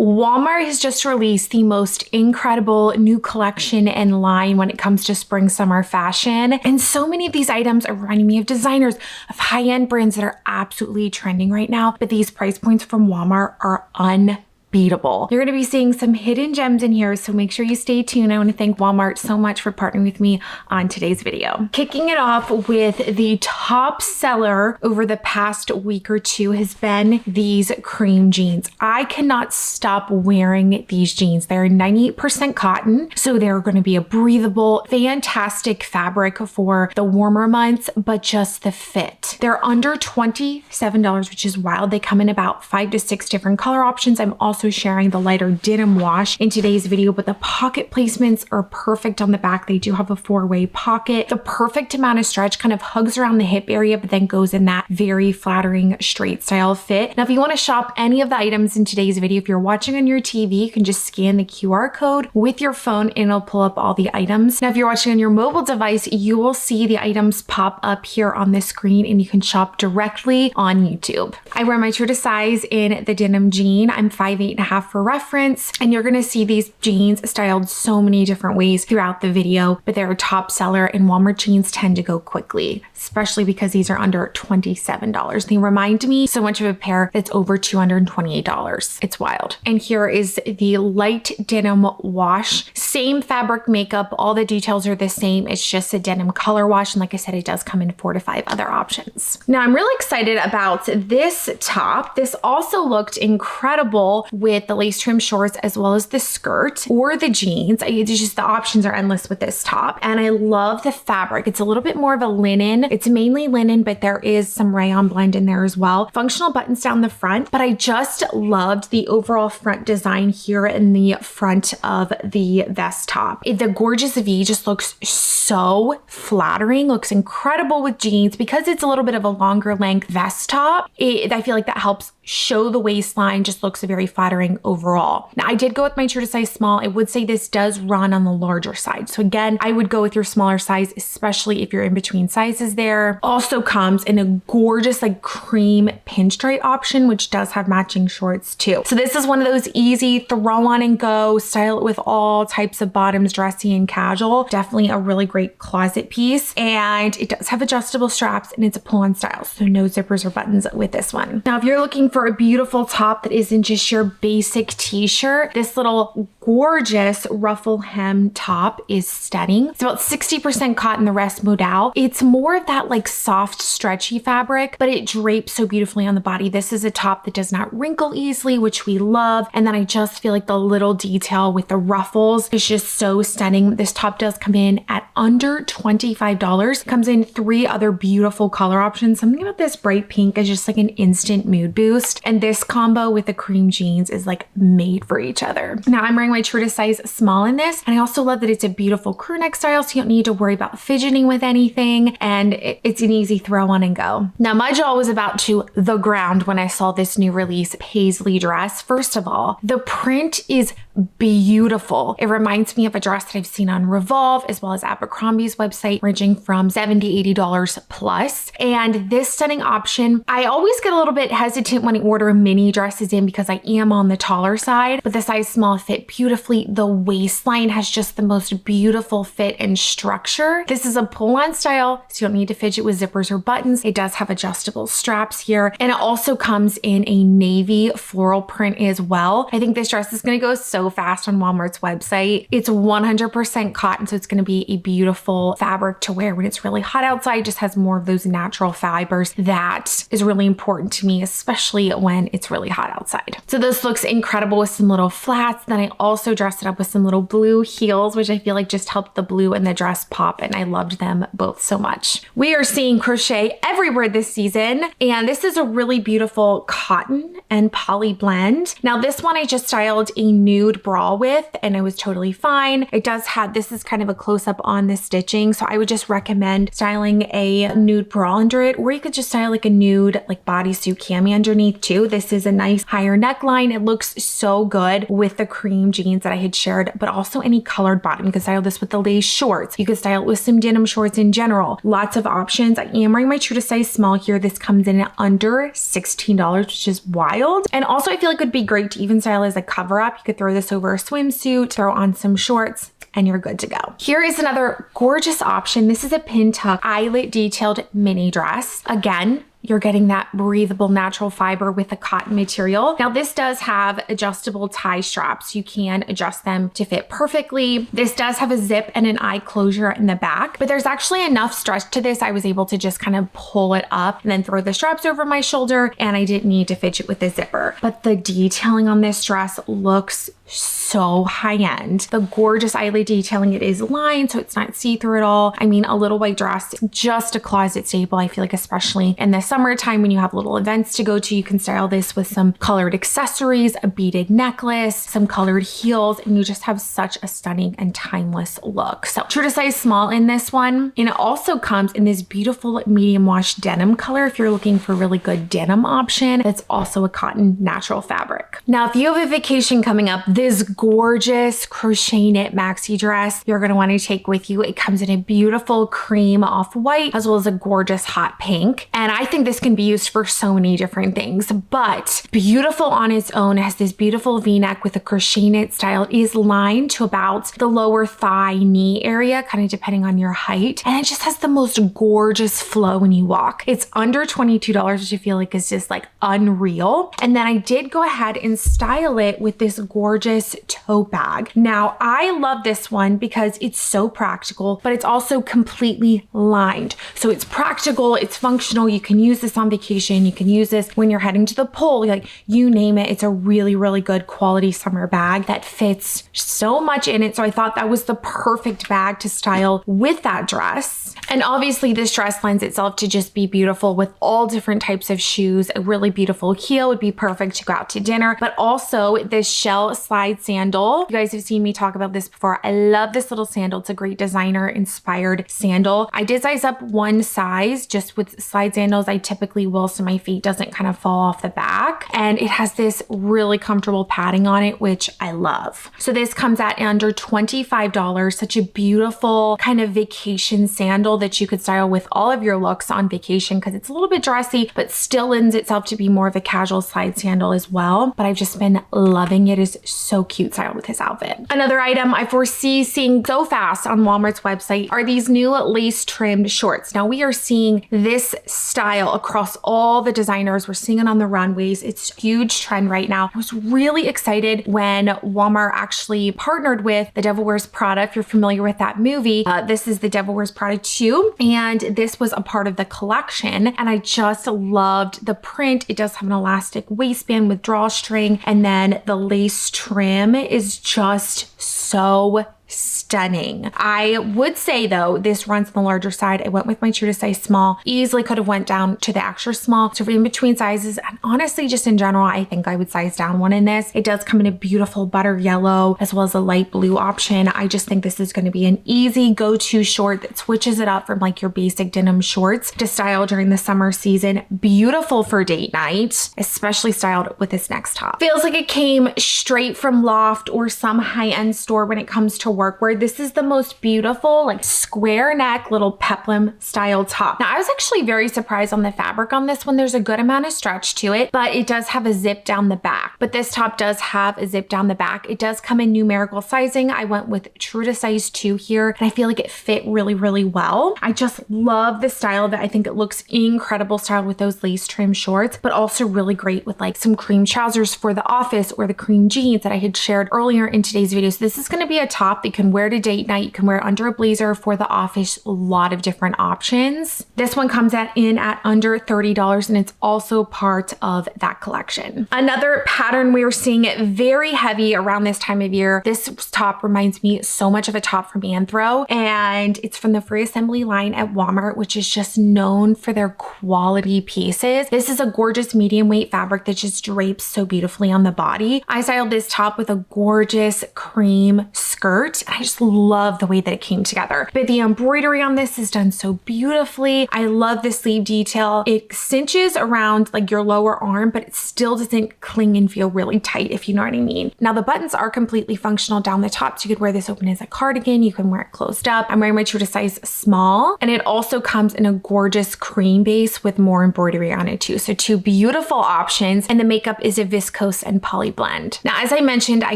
Walmart has just released the most incredible new collection and line when it comes to spring summer fashion. And so many of these items are reminding me of designers, of high-end brands that are absolutely trending right now. But these price points from Walmart are unbeatable. You're going to be seeing some hidden gems in here, so make sure you stay tuned. I want to thank Walmart so much for partnering with me on today's video. Kicking it off with the top seller over the past week or two has been these cream jeans. I cannot stop wearing these jeans. They're 98% cotton, so they're going to be a breathable, fantastic fabric for the warmer months, but just the fit. They're under $27, which is wild. They come in about 5 to 6 different color options. I'm also sharing the lighter denim wash in today's video, but the pocket placements are perfect on the back. They do have a 4-way pocket. The perfect amount of stretch kind of hugs around the hip area, but then goes in that very flattering straight style fit. Now, if you want to shop any of the items in today's video, if you're watching on your TV, you can just scan the QR code with your phone and it'll pull up all the items. Now, if you're watching on your mobile device, you will see the items pop up here on the screen and you can shop directly on YouTube. I wear my true to size in the denim jean. I'm 5'8" for reference, and you're going to see these jeans styled so many different ways throughout the video, but they're a top seller and Walmart jeans tend to go quickly, especially because these are under $27. They remind me so much of a pair that's over $228. It's wild. And here is the light denim wash. Same fabric makeup, all the details are the same. It's just a denim color wash, and like I said, it does come in 4 to 5 other options. Now, I'm really excited about this top. This also looked incredible with the lace trim shorts as well as the skirt or the jeans. It's just the options are endless with this top. And I love the fabric. It's a little bit more of a linen. It's mainly linen, but there is some rayon blend in there as well. Functional buttons down the front, but I just loved the overall front design here in the front of the vest top. The gorgeous V just looks so flattering, looks incredible with jeans. Because it's a little bit of a longer length vest top, I feel like that helps show the waistline, just looks very flattering overall. Now, I did go with my true to size small. I would say this does run on the larger side. So again, I would go with your smaller size, especially if you're in between sizes there. Also comes in a gorgeous like cream pinstripe option, which does have matching shorts too. So this is one of those easy throw on and go, style it with all types of bottoms, dressy and casual. Definitely a really great closet piece. And it does have adjustable straps and it's a pull-on style. So no zippers or buttons with this one. Now, if you're looking for a beautiful top that isn't just your basic t-shirt, this little gorgeous ruffle hem top is stunning. It's about 60% cotton, the rest modal. It's more of that like soft, stretchy fabric, but it drapes so beautifully on the body. This is a top that does not wrinkle easily, which we love. And then I just feel like the little detail with the ruffles is just so stunning. This top does come in at under $25. Comes in 3 other beautiful color options. Something about this bright pink is just like an instant mood boost. And this combo with the cream jeans is like made for each other. Now, I'm wearing my true to size small in this. And I also love that it's a beautiful crew neck style, so you don't need to worry about fidgeting with anything. And it's an easy throw on and go. Now, my jaw was about to the ground when I saw this new release paisley dress. First of all, the print is beautiful. It reminds me of a dress that I've seen on Revolve as well as Abercrombie's website, ranging from $70, $80 plus. And this stunning option, I always get a little bit hesitant when I order mini dresses in because I am on the taller side, but the size small fit beautifully. The waistline has just the most beautiful fit and structure. This is a pull-on style, so you don't need to fidget with zippers or buttons. It does have adjustable straps here, and it also comes in a navy floral print as well. I think this dress is going to go so fast on Walmart's website. It's 100% cotton, so it's going to be a beautiful fabric to wear when it's really hot outside. It just has more of those natural fibers that is really important to me, especially when it's really hot outside. So this looks incredible with some little flats. Then I also dressed it up with some little blue heels, which I feel like just helped the blue and the dress pop, and I loved them both so much. We are seeing crochet everywhere this season, and this is a really beautiful cotton and poly blend. Now, this one I just styled a nude bra with, and it was totally fine. It does have, this is kind of a close-up on the stitching, so I would just recommend styling a nude bra under it, or you could just style like a nude like bodysuit cami underneath too. This is a nice higher neckline. It looks so good with the cream jeans. jeans that I had shared, but also any colored bottom. You could style this with the lace shorts. You could style it with some denim shorts in general. Lots of options. I am wearing my true to size small here. This comes in at under $16, which is wild. And also I feel like it would be great to even style as a cover up. You could throw this over a swimsuit, throw on some shorts, and you're good to go. Here is another gorgeous option. This is a Pintuck eyelet detailed mini dress. Again, you're getting that breathable natural fiber with the cotton material. Now this does have adjustable tie straps. You can adjust them to fit perfectly. This does have a zip and an eye closure in the back, but there's actually enough stretch to this. I was able to just kind of pull it up and then throw the straps over my shoulder, and I didn't need to fidget with the zipper. But the detailing on this dress looks so high-end. The gorgeous eyelet detailing, it is lined, so it's not see-through at all. I mean, a little white dress, just a closet staple. I feel like especially in the summertime when you have little events to go to, you can style this with some colored accessories, a beaded necklace, some colored heels, and you just have such a stunning and timeless look. So true to size small in this one. And it also comes in this beautiful medium wash denim color if you're looking for a really good denim option. It's also a cotton natural fabric. Now, if you have a vacation coming up, this gorgeous crochet knit maxi dress you're going to want to take with you. It comes in a beautiful cream off-white as well as a gorgeous hot pink. And I think this can be used for so many different things, but beautiful on its own. It has this beautiful v-neck with a crochet knit style. It is lined to about the lower thigh knee area, kind of depending on your height. And it just has the most gorgeous flow when you walk. It's under $22, which I feel like is just like unreal. And then I did go ahead and style it with this gorgeous tote bag. Now, I love this one because it's so practical, but it's also completely lined. So it's practical, it's functional. You can use this on vacation. You can use this when you're heading to the pool, like you name it. It's a really, really good quality summer bag that fits so much in it. So I thought that was the perfect bag to style with that dress. And obviously this dress lends itself to just be beautiful with all different types of shoes. A really beautiful heel would be perfect to go out to dinner, but also this shell slide sandal. You guys have seen me talk about this before. I love this little sandal. It's a great designer inspired sandal. I did size up one size just with slide sandals. I typically will so my feet doesn't kind of fall off the back. And it has this really comfortable padding on it, which I love. So this comes at under $25. Such a beautiful kind of vacation sandal that you could style with all of your looks on vacation because it's a little bit dressy, but still lends itself to be more of a casual slide sandal as well. But I've just been loving it. It's so cute styled with this outfit. Another item I foresee seeing so fast on Walmart's website are these new lace trimmed shorts. Now we are seeing this style across all the designers. We're seeing it on the runways. It's a huge trend right now. I was really excited when Walmart actually partnered with The Devil Wears Prada. If you're familiar with that movie, this is The Devil Wears Prada 2, and this was a part of the collection. And I just loved the print. It does have an elastic waistband with drawstring, and then the lace trim is just so stunning. I would say though, this runs on the larger side. I went with my true to size small. Easily could have went down to the extra small. So in between sizes, and honestly, just in general, I think I would size down one in this. It does come in a beautiful butter yellow as well as a light blue option. I just think this is going to be an easy go-to short that switches it up from like your basic denim shorts to style during the summer season. Beautiful for date night, especially styled with this next top. Feels like it came straight from Loft or some high-end store when it comes to workwear. This is the most beautiful, like square neck, little peplum style top. Now I was actually very surprised on the fabric on this one. There's a good amount of stretch to it, but it does have a zip down the back. But this top does have a zip down the back. It does come in numerical sizing. I went with true to size 2 here, and I feel like it fit really, really well. I just love the style of it. I think it looks incredible styled with those lace trim shorts, but also really great with like some cream trousers for the office or the cream jeans that I had shared earlier in today's video. So this is going to be a top that you can wear to date night. You can wear under a blazer for the office. A lot of different options. This one comes in at under $30, and it's also part of that collection. Another pattern we are seeing it very heavy around this time of year. This top reminds me so much of a top from Anthro, and it's from the Free Assembly line at Walmart, which is just known for their quality pieces. This is a gorgeous medium weight fabric that just drapes so beautifully on the body. I styled this top with a gorgeous cream skirt. I just love the way that it came together. But the embroidery on this is done so beautifully. I love the sleeve detail. It cinches around like your lower arm, but it still doesn't cling and feel really tight, if you know what I mean. Now the buttons are completely functional down the top, so you could wear this open as a cardigan. You can wear it closed up. I'm wearing my true to size small, and it also comes in a gorgeous cream base with more embroidery on it too. So two beautiful options, and the makeup is a viscose and poly blend. Now, as I mentioned, I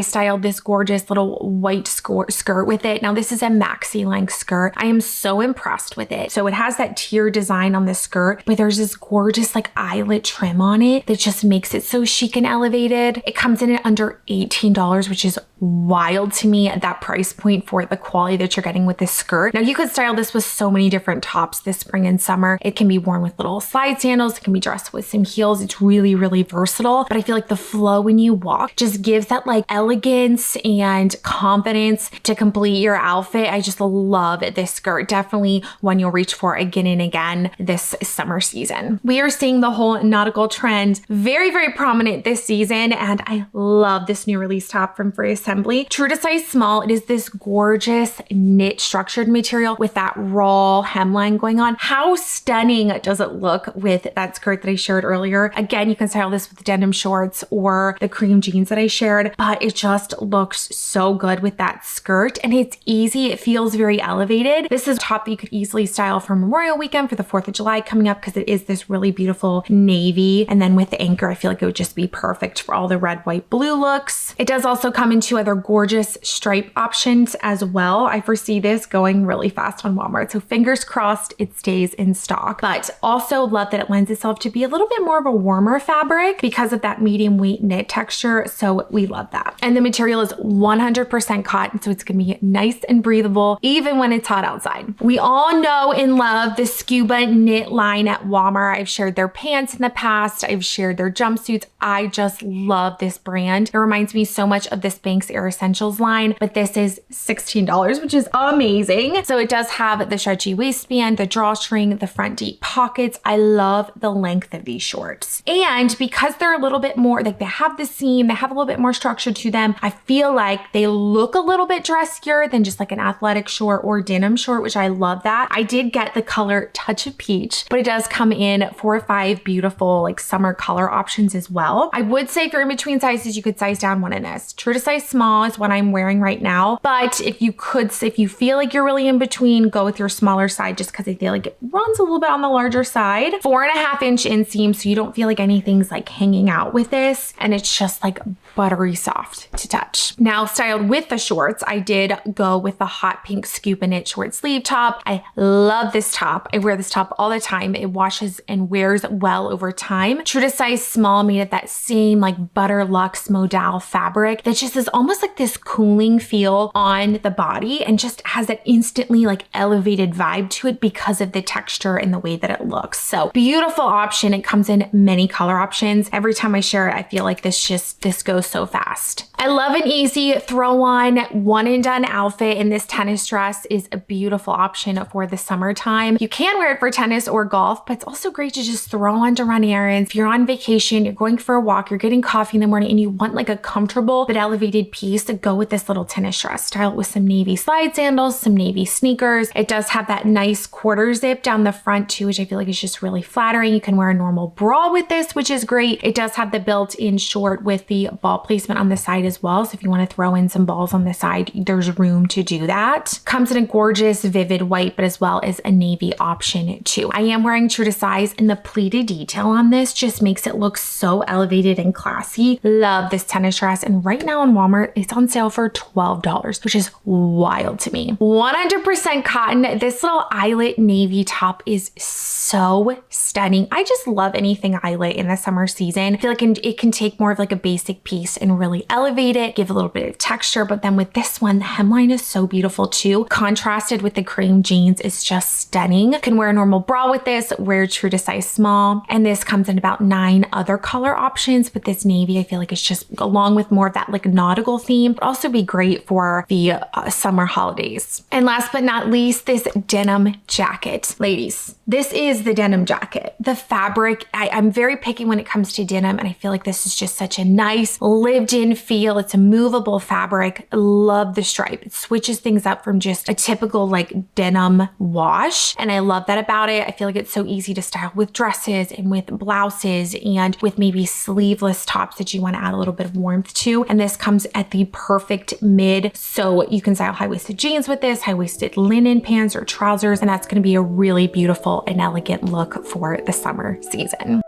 styled this gorgeous little white skirt with it. Now this is a maxi length skirt. I am so impressed with it. So it has that tier design on the skirt, but there's this gorgeous like eyelet trim on it that just makes it so chic and elevated. It comes in at under $18, which is wild to me at that price point for the quality that you're getting with this skirt. Now you could style this with so many different tops this spring and summer. It can be worn with little slide sandals. It can be dressed with some heels. It's really, really versatile, but I feel like the flow when you walk just gives that like elegance and confidence to complete your outfit. I just love this skirt. Definitely one you'll reach for again and again this summer season. We are seeing the whole nautical trend very, very prominent this season, and I love this new release top from Free Assembly. True to size small, it is this gorgeous knit structured material with that raw hemline going on. How stunning does it look with that skirt that I shared earlier? Again, you can style this with denim shorts or the cream jeans that I shared, but it just looks so good with that skirt, and it's easy. It feels very elevated. This is a top that you could easily style for Memorial Weekend, for the 4th of July coming up, because it is this really beautiful navy, and then with the anchor, I feel like it would just be perfect for all the red, white, blue looks. It does also come in two other gorgeous stripe options as well. I foresee this going really fast on Walmart, so fingers crossed it stays in stock. But also love that it lends itself to be a little bit more of a warmer fabric because of that medium weight knit texture, so we love that. And the material is 100% cotton, so it's gonna be nice and breathable even when it's hot outside. We all know and love the Scubaknit line at Walmart. I've shared their pants in the past. I've shared their jumpsuits. I just love this brand. It reminds me so much of this Banks Air Essentials line, but this is $16, which is amazing. So it does have the stretchy waistband, the drawstring, the front deep pockets. I love the length of these shorts. And because they're a little bit more, like they have the seam, they have a little bit more structure to them, I feel like they look a little bit dressier than just like an athletic short or denim short, which I love that. I did get the color Touch of Peach, but it does come in 4 or 5 beautiful like summer color options as well. I would say if you're in between sizes, you could size down one in this. True to size small is what I'm wearing right now, but if you feel like you're really in between, go with your smaller side, just because I feel like it runs a little bit on the larger side. 4.5 inch inseam, so you don't feel like anything's like hanging out with this, and it's just like buttery soft to touch. Now, styled with the shorts, I did go with the hot pink Scubaknit short sleeve top. I love this top. I wear this top all the time. It washes and wears well over time. True to size small, made it that same like butter luxe modal fabric that just is almost like this cooling feel on the body and just has that instantly like elevated vibe to it because of the texture and the way that it looks. So beautiful option. It comes in many color options. Every time I share it, I feel like this goes so fast. I love an easy throw on one and done outfit, and this tennis dress is a beautiful option for the summertime. You can wear it for tennis or golf, but it's also great to just throw on to run errands. If you're on vacation, you're going for a walk, you're getting coffee in the morning, and you want like a comfortable but elevated piece, to go with this little tennis dress. Style it with some navy slide sandals, some navy sneakers. It does have that nice quarter zip down the front too, which I feel like is just really flattering. You can wear a normal bra with this, which is great. It does have the built-in short with the ball placement on the side as well. So if you want to throw in some balls on the side, there's room to do that. Comes in a gorgeous vivid white, but as well as a navy option too. I am wearing true to size, and the pleated detail on this just makes it look so elevated and classy. Love this tennis dress, and right now on Walmart, it's on sale for $12, which is wild to me. 100% cotton. This little eyelet navy top is so stunning. I just love anything eyelet in the summer season. I feel like it can take more of like a basic piece and really elevate it, give a little bit of texture. But then with this one, the hemline is so beautiful too. Contrasted with the cream jeans is just stunning. You can wear a normal bra with this, wear true to size small. And this comes in about 9 other color options, but this navy, I feel like it's just along with more of that like nautical theme, but also be great for the summer holidays. And last but not least, this denim jacket. Ladies, this is the denim jacket. The fabric, I'm very picky when it comes to denim, and I feel like this is just such a nice, lived in feel. It's a movable fabric. I love the stripe. It switches things up from just a typical like denim wash. And I love that about it. I feel like it's so easy to style with dresses and with blouses and with maybe sleeveless tops that you want to add a little bit of warmth to. And this comes at the perfect mid. So you can style high-waisted jeans with this, high-waisted linen pants or trousers, and that's going to be a really beautiful and elegant look for the summer season.